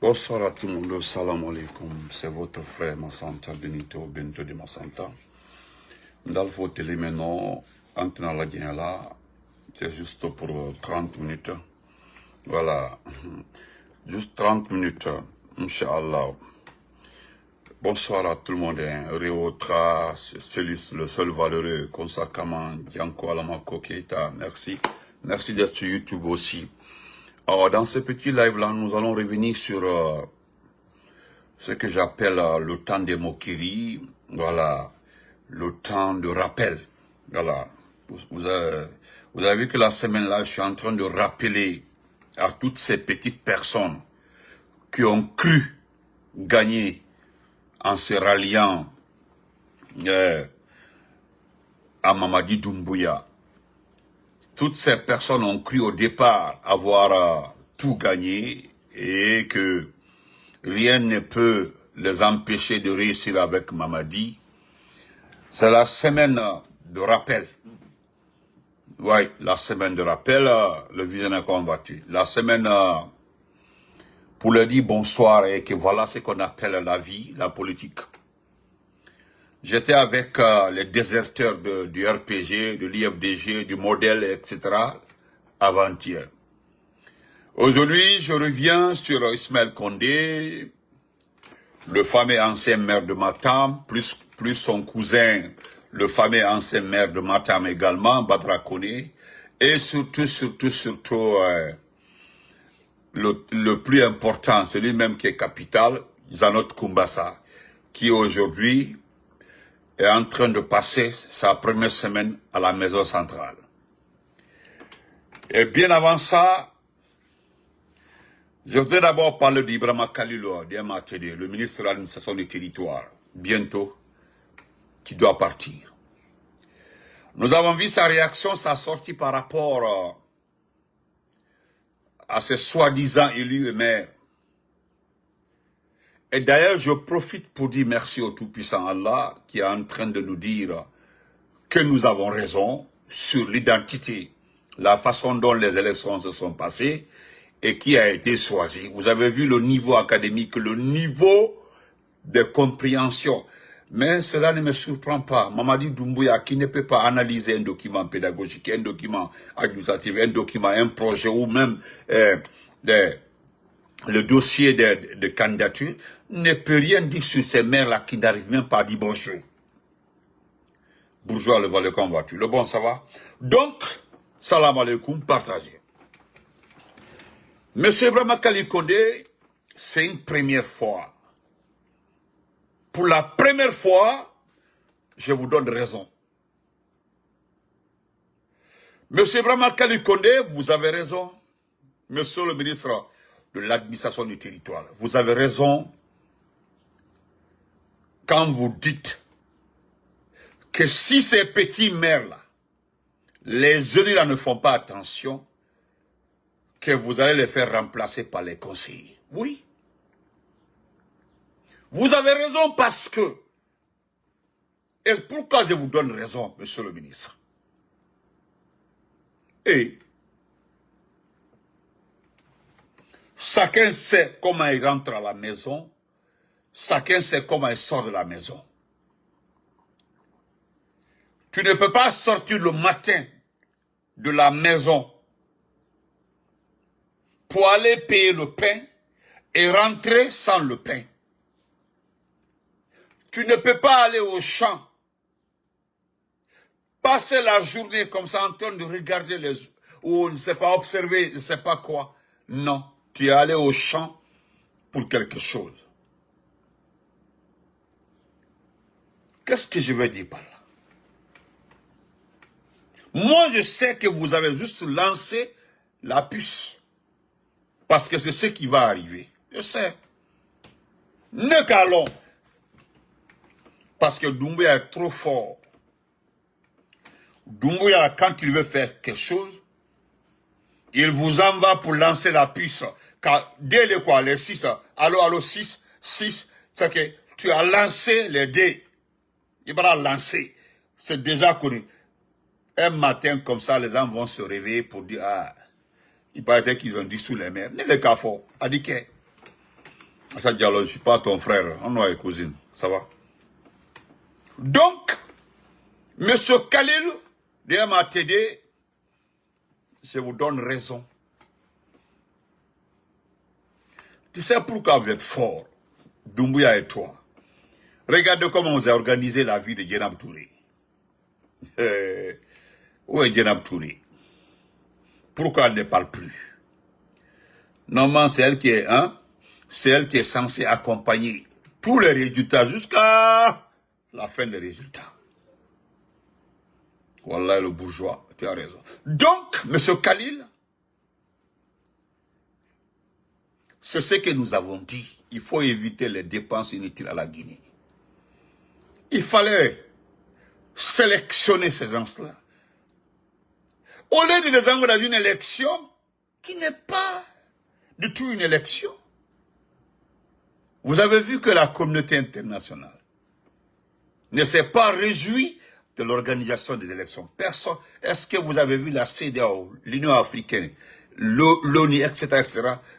Bonsoir à tout le monde, salam alaikum, c'est votre frère Massanta Benito de Massanta. Dans le télé maintenant, Antina la c'est juste pour 30 minutes. Voilà, juste 30 minutes, Inch'Allah. Bonsoir à tout le monde, Réotra, le seul valeureux, Konsakaman, Dianko Alamako Keita, merci. Merci d'être sur YouTube aussi. Alors, dans ce petit live-là, nous allons revenir sur ce que j'appelle le temps des moqueries, voilà, le temps de rappel. Voilà. Vous avez vu que la semaine-là, je suis en train de rappeler à toutes ces petites personnes qui ont cru gagner en se ralliant à Mamadi Doumbouya. Toutes ces personnes ont cru au départ avoir tout gagné et que rien ne peut les empêcher de réussir avec Mamadi. C'est la semaine de rappel. Oui, la semaine de rappel, le visionnaire combattu. La semaine pour leur dire bonsoir et que voilà ce qu'on appelle la vie, la politique. J'étais avec les déserteurs du RPG, de l'IFDG, du modèle, etc. avant-hier. Aujourd'hui, je reviens sur Ismaël Condé, le fameux ancien maire de Matam, plus son cousin, le fameux ancien maire de Matam également, Badra Koné, et surtout, le plus important, celui-même qui est capital, Zanot Kumbasa, qui aujourd'hui est en train de passer sa première semaine à la maison centrale. Et bien avant ça, je voudrais d'abord parler d'Ibrahima Kalilo, d'MATD, le ministre de l'administration du territoire, bientôt, qui doit partir. Nous avons vu sa réaction, sa sortie par rapport à ces soi-disant élus et maires. Et d'ailleurs, je profite pour dire merci au Tout-Puissant Allah qui est en train de nous dire que nous avons raison sur l'identité, la façon dont les élections se sont passées et qui a été choisi. Vous avez vu le niveau académique, le niveau de compréhension. Mais cela ne me surprend pas. Mamadi Doumbouya qui ne peut pas analyser un document pédagogique, un document administratif, un document, un projet ou même le dossier de candidature, ne peut rien dire sur ces maires-là qui n'arrivent même pas à dire bonjour. Bourgeois, le volet combattu. Le bon, ça va? Donc, salam alaikum, partagez. Monsieur Ibrahima Kali-Kondé, c'est une première fois. Pour la première fois, je vous donne raison. Monsieur Ibrahima Kali-Kondé, vous avez raison. Monsieur le ministre de l'administration du territoire, vous avez raison quand vous dites que si ces petits maires-là, les élus-là ne font pas attention, que vous allez les faire remplacer par les conseillers. Oui. Vous avez raison parce que, et pourquoi je vous donne raison, monsieur le ministre? Et chacun sait comment il rentre à la maison, chacun sait comment il sort de la maison. Tu ne peux pas sortir le matin de la maison pour aller payer le pain et rentrer sans le pain. Tu ne peux pas aller au champ, passer la journée comme ça en train de regarder ou ne sais pas, observer, je ne sais pas quoi. Non, tu es allé au champ pour quelque chose. Qu'est-ce que je veux dire par là? Moi, je sais que vous avez juste lancé la puce. Parce que c'est ce qui va arriver. Je sais. Ne calons. Parce que Doumbouya est trop fort. Doumbouya, quand il veut faire quelque chose, il vous en va pour lancer la puce. Car dès les 6, allô, 6, c'est que tu as lancé les dés. Il va lancer. C'est déjà connu. Un matin comme ça, les gens vont se réveiller pour dire, ah, il paraît qu'ils ont dit sous les mers. Ne les cas fort. Adiké. Ça Diallo, je ne suis pas ton frère. On est cousine. Ça va? Donc, M. Khalil, de MATD, je vous donne raison. Tu sais pourquoi vous êtes fort, Doumbouya et toi. Regardez comment vous avez organisé la vie de Djenab Touré. Où est Djenab Touré? Pourquoi elle ne parle plus? Normalement, c'est elle qui est, c'est elle qui est censée accompagner tous les résultats jusqu'à la fin des résultats. Wallah, le bourgeois, tu as raison. Donc, M. Khalil, c'est ce que nous avons dit. Il faut éviter les dépenses inutiles à la Guinée. Il fallait sélectionner ces gens-là. Au lieu de les envoyer dans une élection qui n'est pas du tout une élection. Vous avez vu que la communauté internationale ne s'est pas réjouie de l'organisation des élections. Personne. Est-ce que vous avez vu la CEDEAO, l'Union africaine, l'ONU, etc.,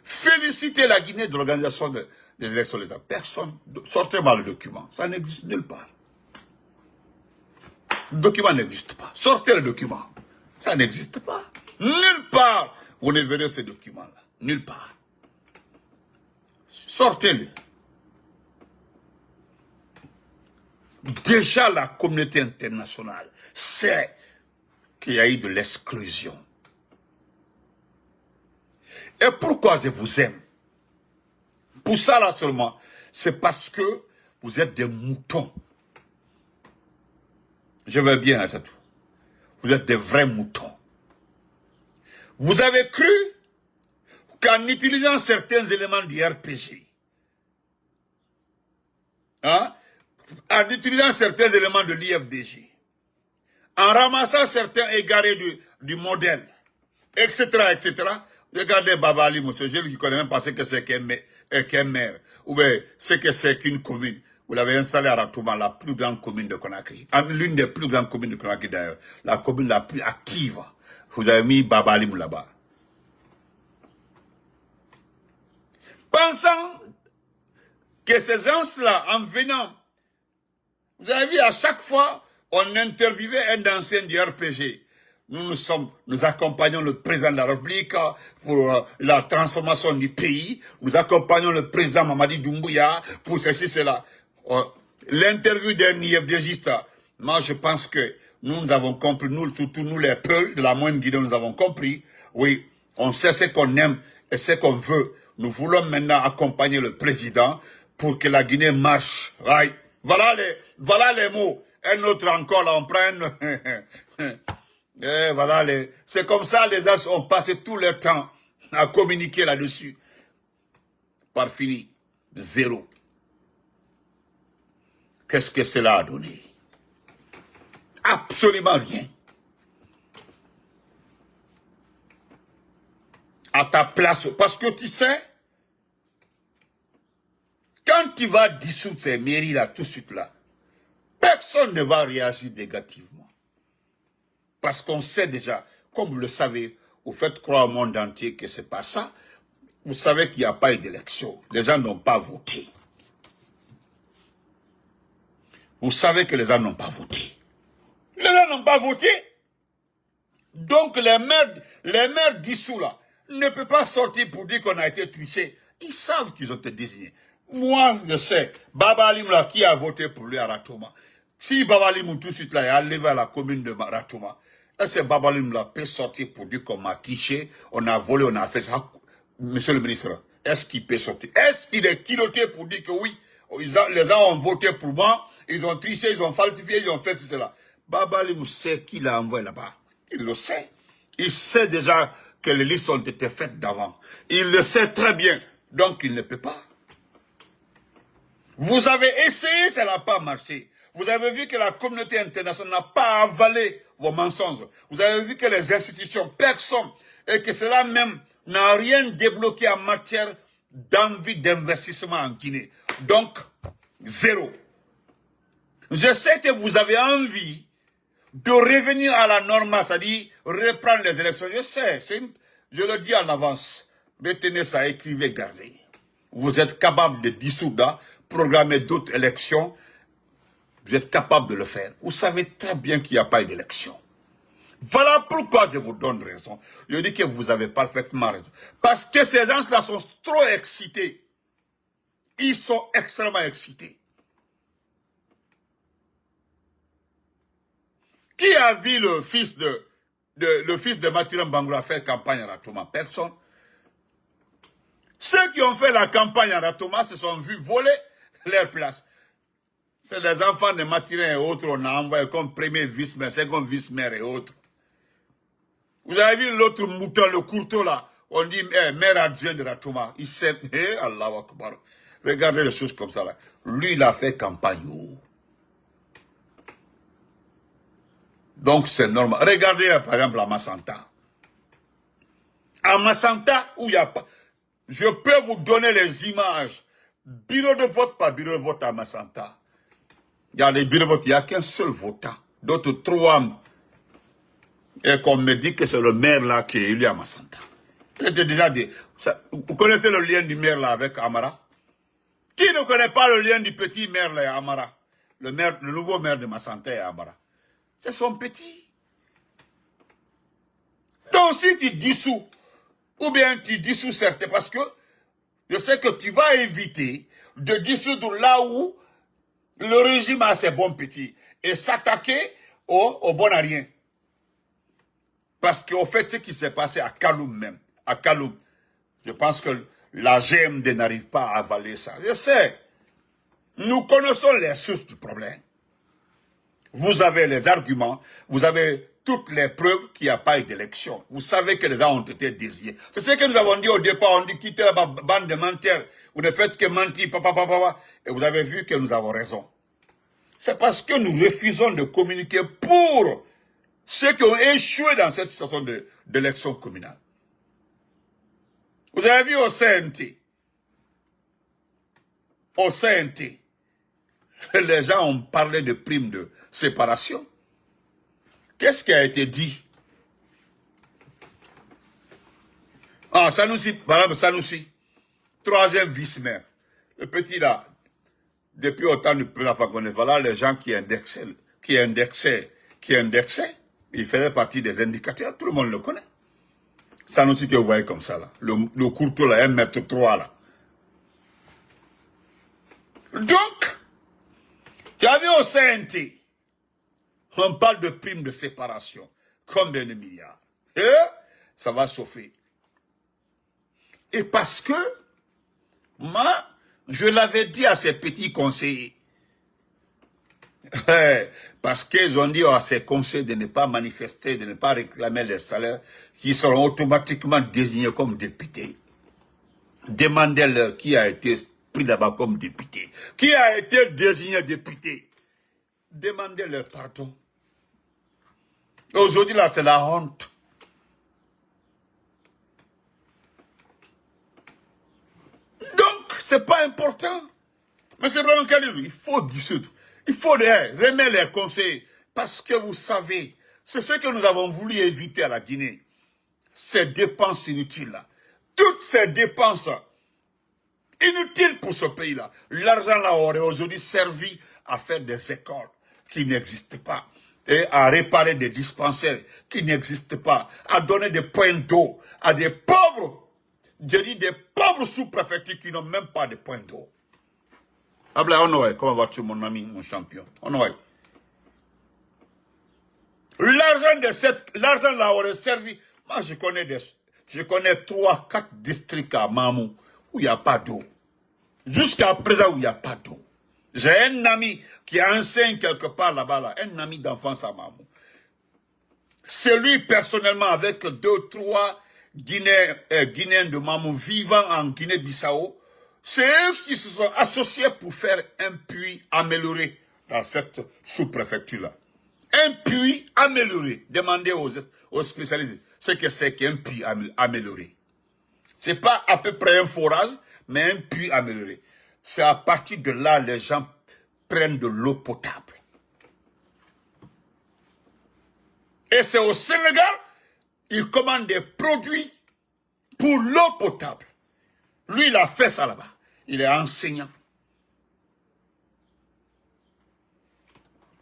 féliciter la Guinée de l'organisation des élections? Personne. Sortez-moi le document. Ça n'existe nulle part. Le document n'existe pas. Sortez le document. Ça n'existe pas. Nulle part. Vous ne verrez ce document-là. Nulle part. Sortez-le. Déjà, la communauté internationale sait qu'il y a eu de l'exclusion. Et pourquoi je vous aime? Pour ça, là seulement, c'est parce que vous êtes des moutons. Je veux bien, c'est tout. Vous êtes des vrais moutons. Vous avez cru qu'en utilisant certains éléments du RPG, en utilisant certains éléments de l'IFDG, en ramassant certains égarés du modèle, etc., regardez Baba Ali, monsieur, je ne connais même pas ce que c'est qu'un maire, ou bien ce que c'est qu'une commune. Vous l'avez installé à Ratouma, la plus grande commune de Conakry. L'une des plus grandes communes de Conakry d'ailleurs. La commune la plus active. Vous avez mis Baba Ali là-bas. Pensant que ces gens-là, en venant, vous avez vu, à chaque fois, on interviewait un ancien du RPG. Nous accompagnons le président de la République pour la transformation du pays. Nous accompagnons le président Mamadi Doumbouya pour ceci, cela. L'interview d'un IFDGiste, moi je pense que nous avons compris, nous, surtout nous les Peuls de la moyenne Guinée, nous avons compris. Oui, on sait ce qu'on aime et ce qu'on veut. Nous voulons maintenant accompagner le président pour que la Guinée marche. Right. Voilà les mots. Un autre encore, là, on prend c'est comme ça, les gens ont passé tout leur temps à communiquer là-dessus. Par fini, zéro. Qu'est-ce que cela a donné? Absolument rien. À ta place, parce que tu sais, quand tu vas dissoudre ces mairies-là, tout de suite là, personne ne va réagir négativement. Parce qu'on sait déjà, comme vous le savez, vous faites croire au monde entier que c'est pas ça. Vous savez qu'il n'y a pas eu d'élection. Les gens n'ont pas voté. Vous savez que les gens n'ont pas voté. Les gens n'ont pas voté. Donc les maires dissous là ne peuvent pas sortir pour dire qu'on a été triché. Ils savent qu'ils ont été désignés. Moi, je sais, Baba Alim là, qui a voté pour lui à Ratouma. Si Baba Alim tout de suite là est arrivé à la commune de Ratouma, est-ce que Baba Alim là peut sortir pour dire qu'on m'a triché, on a volé, on a fait ça? Monsieur le ministre, est-ce qu'il peut sortir? Est-ce qu'il est culotté pour dire que oui, les gens ont voté pour moi, ils ont triché, ils ont falsifié, ils ont fait cela? Baba Alim sait qui l'a envoyé là-bas. Il le sait. Il sait déjà que les listes ont été faites d'avant. Il le sait très bien. Donc il ne peut pas. Vous avez essayé, ça n'a pas marché. Vous avez vu que la communauté internationale n'a pas avalé vos mensonges. Vous avez vu que les institutions, personne, et que cela même n'a rien débloqué en matière d'envie d'investissement en Guinée. Donc, zéro. Je sais que vous avez envie de revenir à la normale, c'est-à-dire reprendre les élections. Je sais, je le dis en avance. Retenez ça, écrivez, gardez. vous êtes capable de dissoudre, programmer d'autres élections, vous êtes capable de le faire. Vous savez très bien qu'il n'y a pas eu d'élection. Voilà pourquoi je vous donne raison. Je dis que vous avez parfaitement raison. Parce que ces gens-là sont trop excités. Ils sont extrêmement excités. Qui a vu le fils de Mathurin Bangoura faire campagne à Ratoma? Personne. Ceux qui ont fait la campagne à Ratoma se sont vus voler leur place. C'est les enfants de Mathurin et autres, on a envoyé comme premier vice-maire, second vice-maire et autres. Vous avez vu l'autre mouton, le courteau là, on dit maire adjoint de Ratoma. Il sait, Allahu Akbar. Regardez les choses comme ça là. Lui, il a fait campagne. Donc c'est normal. Regardez par exemple à Massanta. À Massanta, où il n'y a pas... Je peux vous donner les images. Bureau de vote par bureau de vote à Massanta. Il y a des bureaux de vote, il n'y a qu'un seul votant. D'autres trois. Et qu'on me dit que c'est le maire là qui est élu à Massanta. Je t'ai déjà dit. Vous connaissez le lien du maire là avec Amara? Qui ne connaît pas le lien du petit maire là à Amara? Le nouveau maire de Massanta est Amara. C'est son petit. Donc si tu dissous, ou bien tu dissous certains, parce que je sais que tu vas éviter de dissoudre là où le régime a ses bons petits et s'attaquer au bon à rien. Parce qu'au fait, ce qui s'est passé à Kaloum même, à Kaloum, je pense que la GMD n'arrive pas à avaler ça. Je sais, nous connaissons les sources du problème. Vous avez les arguments, vous avez toutes les preuves qu'il n'y a pas eu d'élection. Vous savez que les gens ont été désignés. C'est ce que nous avons dit au départ, on dit quittez la bande de menteurs, vous ne faites que mentir, papa. Et vous avez vu que nous avons raison. C'est parce que nous refusons de communiquer pour ceux qui ont échoué dans cette situation d'élection communale. Vous avez vu au CNT, les gens ont parlé de primes de séparation. Qu'est-ce qui a été dit? Ah, Sanoussi, madame Sanoussi, troisième vice-maire. Le petit là, depuis autant de président Fakonde, voilà les gens qui indexaient. Il faisait partie des indicateurs, tout le monde le connaît. Sanoussi que vous voyez comme ça là, le courteau là, 1,3 m là. Donc, tu as vu au CNT, on parle de primes de séparation. Combien de milliards? Et ça va chauffer. Et parce que, moi, je l'avais dit à ces petits conseillers, parce qu'ils ont dit à ces conseillers de ne pas manifester, de ne pas réclamer les salaires, qui seront automatiquement désignés comme députés. Demandez-leur qui a été pris là-bas comme député, qui a été désigné député. Demandez-leur pardon. Aujourd'hui, là, c'est la honte. Donc, c'est pas important. Mais c'est vraiment qu'il il faut dissoudre. Il faut remettre les conseils. Parce que vous savez, c'est ce que nous avons voulu éviter à la Guinée. Ces dépenses inutiles-là. Toutes ces dépenses inutiles pour ce pays-là. L'argent-là aurait aujourd'hui servi à faire des écoles qui n'existent pas. Et à réparer des dispensaires qui n'existent pas, à donner des points d'eau à des pauvres, je dis des pauvres sous-préfectures qui n'ont même pas de points d'eau. Abla, comment vas-tu mon ami, mon champion? L'argent là aurait servi. Moi je connais 3, 4 districts à Mamou où il n'y a pas d'eau. Jusqu'à présent où il n'y a pas d'eau. J'ai un ami qui enseigne quelque part là-bas, un ami d'enfance à Mamou. C'est lui personnellement avec 2, 3 Guinéens de Mamou vivant en Guinée-Bissau. C'est eux qui se sont associés pour faire un puits amélioré dans cette sous-préfecture-là. Un puits amélioré. Demandez aux spécialistes ce que c'est qu'un puits amélioré. C'est pas à peu près un forage, mais un puits amélioré. C'est à partir de là les gens prennent de l'eau potable. Et c'est au Sénégal, ils commandent des produits pour l'eau potable. Lui, il a fait ça là-bas. Il est enseignant.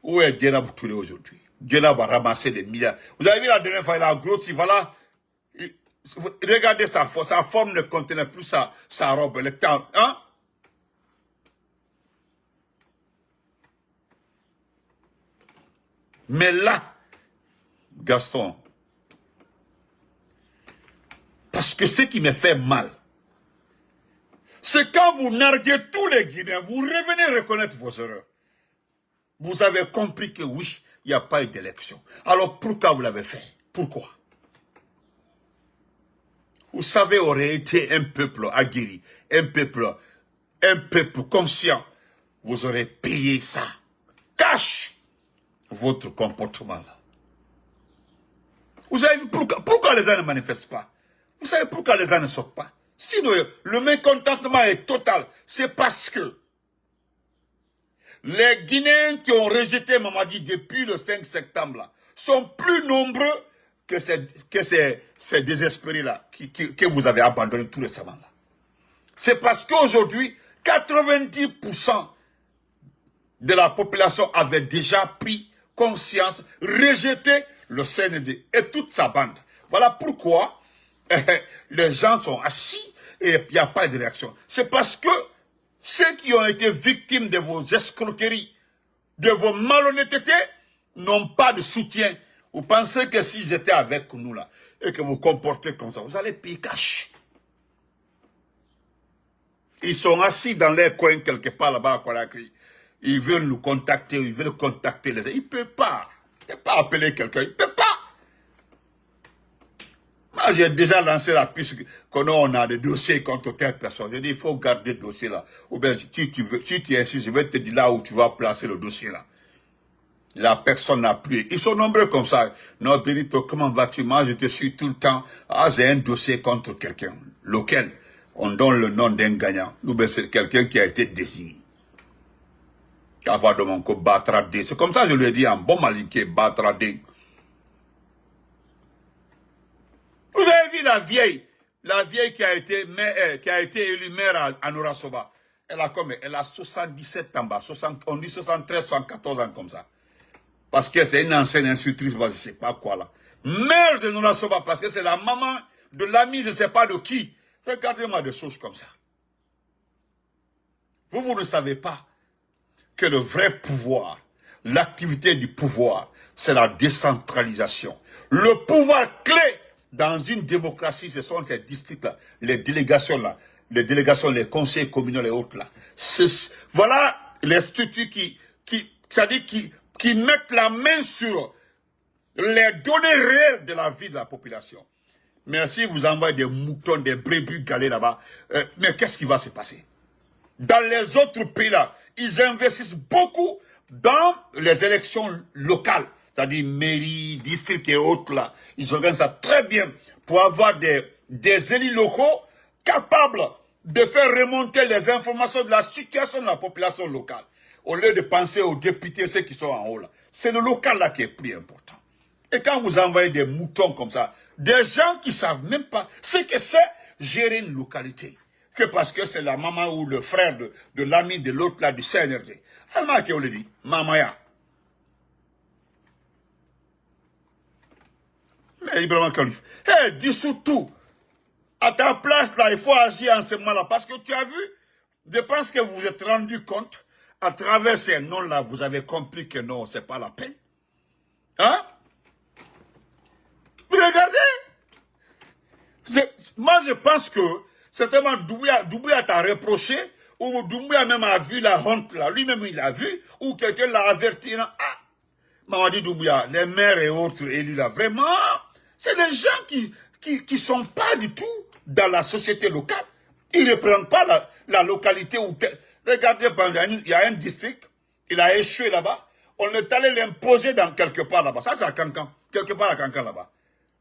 Où est Djenab Touré aujourd'hui? Djenab va ramasser des milliards. Vous avez vu la dernière fois, il a grossi, voilà. Regardez sa forme ne contenait plus sa robe. Le temps, hein? Mais là, Gaston, parce que ce qui me fait mal, c'est quand vous narguez tous les Guinéens, vous revenez reconnaître vos erreurs. Vous avez compris que oui, il n'y a pas eu d'élection. Alors pourquoi vous l'avez fait? Pourquoi? Vous savez, aurait été un peuple aguerri, un peuple conscient. Vous aurez payé ça. Cash votre comportement là. Vous avez vu pourquoi les gens ne manifestent pas? Vous savez pourquoi les gens ne sortent pas? Sinon, le mécontentement est total. C'est parce que les Guinéens qui ont rejeté Mamadi depuis le 5 septembre là, sont plus nombreux que ces désespérés-là que vous avez abandonnés tout récemment là. C'est parce qu'aujourd'hui, 90% de la population avait déjà pris conscience, rejeté le CND et toute sa bande. Voilà pourquoi les gens sont assis et il n'y a pas de réaction. C'est parce que ceux qui ont été victimes de vos escroqueries, de vos malhonnêtetés, n'ont pas de soutien. Vous pensez que si j'étais avec nous là, et que vous comportez comme ça, vous allez payer cash. Ils sont assis dans les coins quelque part là-bas à Conakry. Ils veulent nous contacter, ils veulent contacter les gens. Ils ne peuvent pas. Ils ne peuvent pas appeler quelqu'un, ils ne peuvent pas. Moi, j'ai déjà lancé la piste qu'on a des dossiers contre telle personne. Je dis, il faut garder le dossier là. Ou bien, si tu insistes, je vais te dire là où tu vas placer le dossier là. La personne n'a plus. Ils sont nombreux comme ça. Non, Benito, comment vas-tu? Moi, je te suis tout le temps. Ah, j'ai un dossier contre quelqu'un. Lequel? On donne le nom d'un gagnant. Ou bien, c'est quelqu'un qui a été désigné. Avoir de mon coup, Batradé. C'est comme ça que je lui ai dit en bon malinqué, Batradé. Vous avez vu la vieille qui a été élue maire à Nourasoba. Elle a 77 ans, on dit 73, 74 ans comme ça. Parce que c'est une ancienne institutrice, je ne sais pas quoi là. Maire de Nourasoba, parce que c'est la maman de l'ami, je ne sais pas de qui. Regardez-moi des choses comme ça. Vous ne savez pas que le vrai pouvoir, l'activité du pouvoir, c'est la décentralisation. Le pouvoir clé dans une démocratie, ce sont ces districts-là, les délégations-là, les conseils communaux et autres là. Voilà les structures qui mettent la main sur les données réelles de la vie de la population. Mais si vous envoyez des moutons, des brebis galés là-bas, mais qu'est-ce qui va se passer? Dans les autres pays là, ils investissent beaucoup dans les élections locales, c'est-à-dire mairie, district et autres là. Ils organisent ça très bien pour avoir des élus locaux capables de faire remonter les informations de la situation de la population locale. Au lieu de penser aux députés, ceux qui sont en haut là. C'est le local là qui est plus important. Et quand vous envoyez des moutons comme ça, des gens qui ne savent même pas ce que c'est gérer une localité, que parce que c'est la maman ou le frère de l'ami de l'autre là du CNRD. Allemand qui on le dit, Mamaya. Mais Ibrahim Khalif, dissous tout. À ta place là, il faut agir en ce moment-là. Parce que tu as vu, je pense que vous vous êtes rendu compte, à travers ces noms-là, vous avez compris que non, c'est pas la peine. Hein? Regardez. Moi, je pense que certainement Doumbouya t'a reproché, ou Doumbouya même a vu la honte là, lui-même il a vu, ou quelqu'un l'a averti. Ah, Mamadi Doumbouya, les maires et autres élus là, vraiment, c'est des gens qui sont pas du tout dans la société locale. Ils ne représentent pas la localité où... Regardez, il y a un district, il a échoué là-bas, on est allé l'imposer dans quelque part là-bas. Ça, c'est à Cancan, quelque part à Cancan là-bas.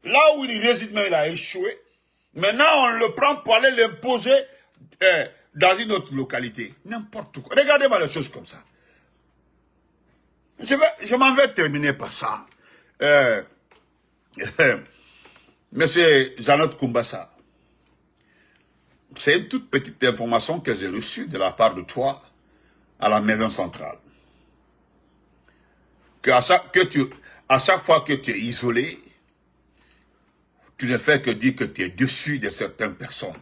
Là où il réside, même, il a échoué. Maintenant, on le prend pour aller l'imposer dans une autre localité. N'importe quoi. Regardez-moi les choses comme ça. Je m'en vais terminer par ça. Monsieur Janot Koumbassa, c'est une toute petite information que j'ai reçue de la part de toi à la maison centrale. À chaque fois que tu es isolé, tu ne fais que dire que tu es dessus de certaines personnes.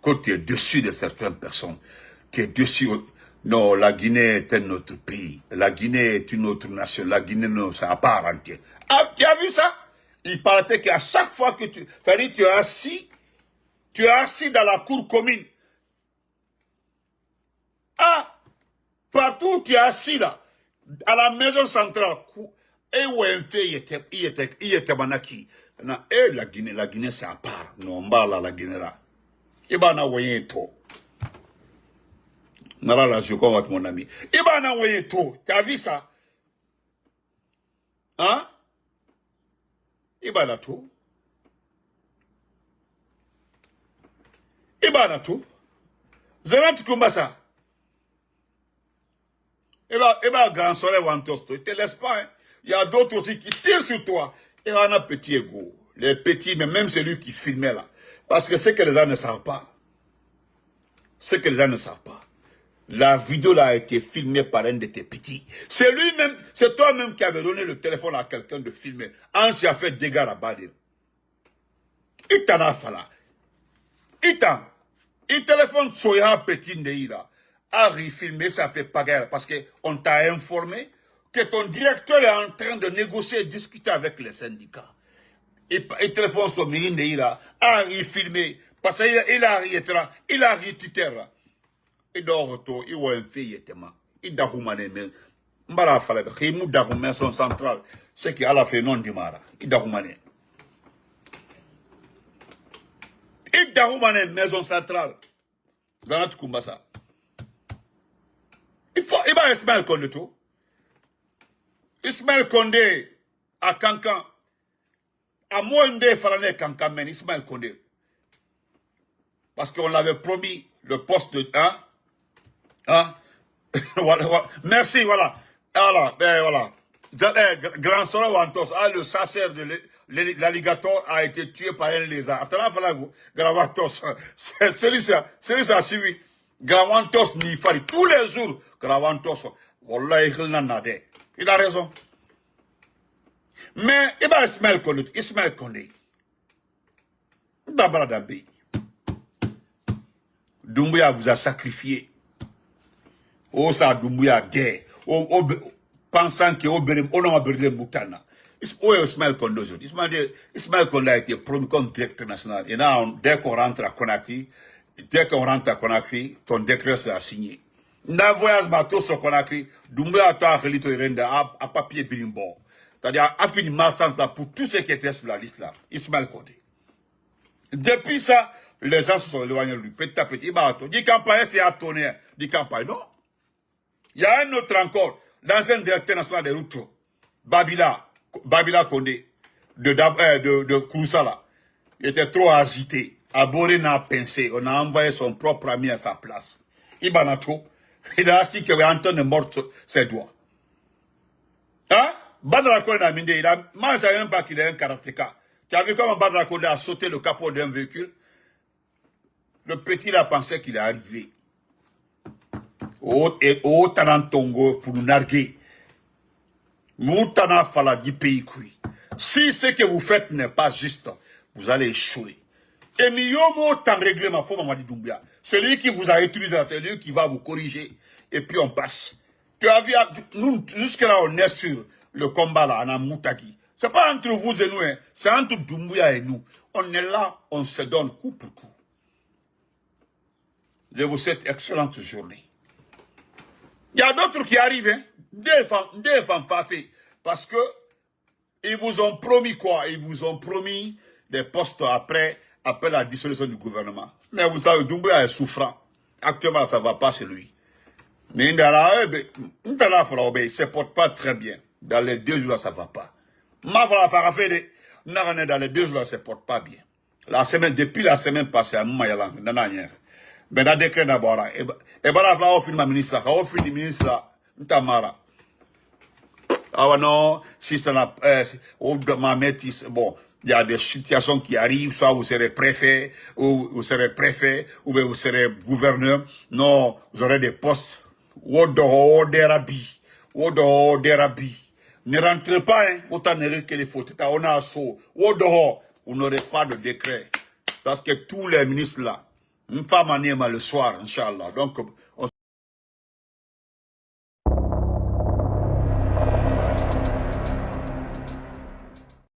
Que tu es dessus de certaines personnes. Tu es dessus. Non, la Guinée est un autre pays. La Guinée est une autre nation. La Guinée, non, c'est à part entière. Ah, tu as vu ça? Il paraît qu'à chaque fois que c'est-à-dire tu es assis dans la cour commune. Ah, partout où tu es assis là, à la maison centrale, et où il était manaki. Et la Guinée c'est à part. Non, on va la Guinée là. Il va en envoyer tout. Là, je comprends mon ami. Il va en envoyer tout. Tu as vu ça? Hein? Il va en tout. Il va en tout. Zéro comme ça. Et bien, grand soleil Wantos, tu te laisses pas. Hein? Il y a d'autres aussi qui tirent sur toi. Et on a petit ego. Les petits, mais même celui qui filmait là. Parce que c'est que les gens ne savent pas. C'est que les gens ne savent pas. La vidéo là a été filmée par un de tes petits. C'est lui-même, c'est toi-même qui avais donné le téléphone à quelqu'un de filmer. Ansi a fait dégâts à Badir. Il t'en a fallu. Il téléphone Soya Petit Ndeira. A refilmé, ça fait pagaille parce qu'on t'a informé que ton directeur est en train de négocier et discuter avec les syndicats. Et téléphone Soya Ndeira a refilmé parce qu'il a retité. Il dort tout, il voit un fille, il dort humane, mais Mbara fallait qu'il mou d'arguments son central, c'est qu'il a fait non d'imara, il dort humane. Il dort humane, maison centrale. Zanat Kumbasa. Il va Ismaël Condé tout. Ismaël Condé à Kankan. À moins de Farané Kankan, mais Ismaël Condé. Parce qu'on l'avait promis le poste de. Hein? Voilà. Merci, voilà. Voilà, ben voilà. Grand Sora Wantos, le sacer de l'alligator a été tué par un lézard. Attends, voilà, Grand Wantos. Celui-ci a suivi. Grand Wantos n'y fallait tous les jours. Grand Wantos, wallah, il a raison. Mais, il va Ismaël Condé. D'abord, Dambi. Doumbouya vous a sacrifié. Oh, ça, Doumbouya guerre. Pensant qu'on a besoin de Moutana. Ismaël Condé aujourd'hui. Ismaël Condé a été promu comme directeur national. Et là, dès qu'on rentre à Conakry, ton décret sera signé. N'a voyage bateau sur Conakry, Doumbouya a relito à papier bilimbo. C'est-à-dire, a fini malchance là pour tout ce qui était sur la liste là. Ismaël Condé. Depuis ça, les gens se sont éloignés de lui. Petit à petit, dit campagne, c'est à tourner. Dit campagne, non. Il y a un autre encore, l'ancien directeur national des routes, Babila Condé, de Kouroussala. Il était trop agité. Aboré n'a pincé. On a envoyé son propre ami à sa place. Ibanato, il a dit qu'il Anton est mort sur ses doigts. Hein? Badra Condé a mindé, moi je ne savais même pas qu'il est un karatéka. Tu as vu comment Badra Condé a sauté le capot d'un véhicule? Le petit là pensait qu'il est arrivé. Au Tanantongo pour nous narguer. Moutana fala du pays kui. Si ce que vous faites n'est pas juste, vous allez échouer. Et Miyomo t'en règlement, faut Mamadi Doumbia. Celui qui vous a utilisé, c'est lui qui va vous corriger. Et puis on passe. Tu as vu, nous, jusque-là, on est sur le combat là, en Moutagi. C'est pas entre vous et nous, hein. C'est entre Doumbia et nous. On est là, on se donne coup pour coup. Je vous souhaite une excellente journée. Il y a d'autres qui arrivent, hein. Des femmes fafées. Parce que ils vous ont promis quoi? Ils vous ont promis des postes après la dissolution du gouvernement. Mais vous savez, Doumbouya est souffrant. Actuellement, ça ne va pas chez lui. Mais Ndala, il ne se porte pas très bien. Dans les 2 jours, ça ne va pas. Dans les 2 jours, ça ne se porte pas bien. Depuis la semaine passée, à Moumayalang, mais dans décret d'abord, et voilà, va offrir ma ministre, Ntamara. Ah non, si ça n'a, ma métis, bon, il y a des situations qui arrivent, soit vous serez préfet, ou vous serez préfet, ou bien vous serez gouverneur. Non, vous aurez des postes. Wodoho derabi. Wodoho derabi. Ne rentrez pas, hein, autant que les fautes. On a saut. Wodoho, vous n'aurez pas de décret. Parce que tous les ministres là, une femme en le soir, Inch'Allah. Donc,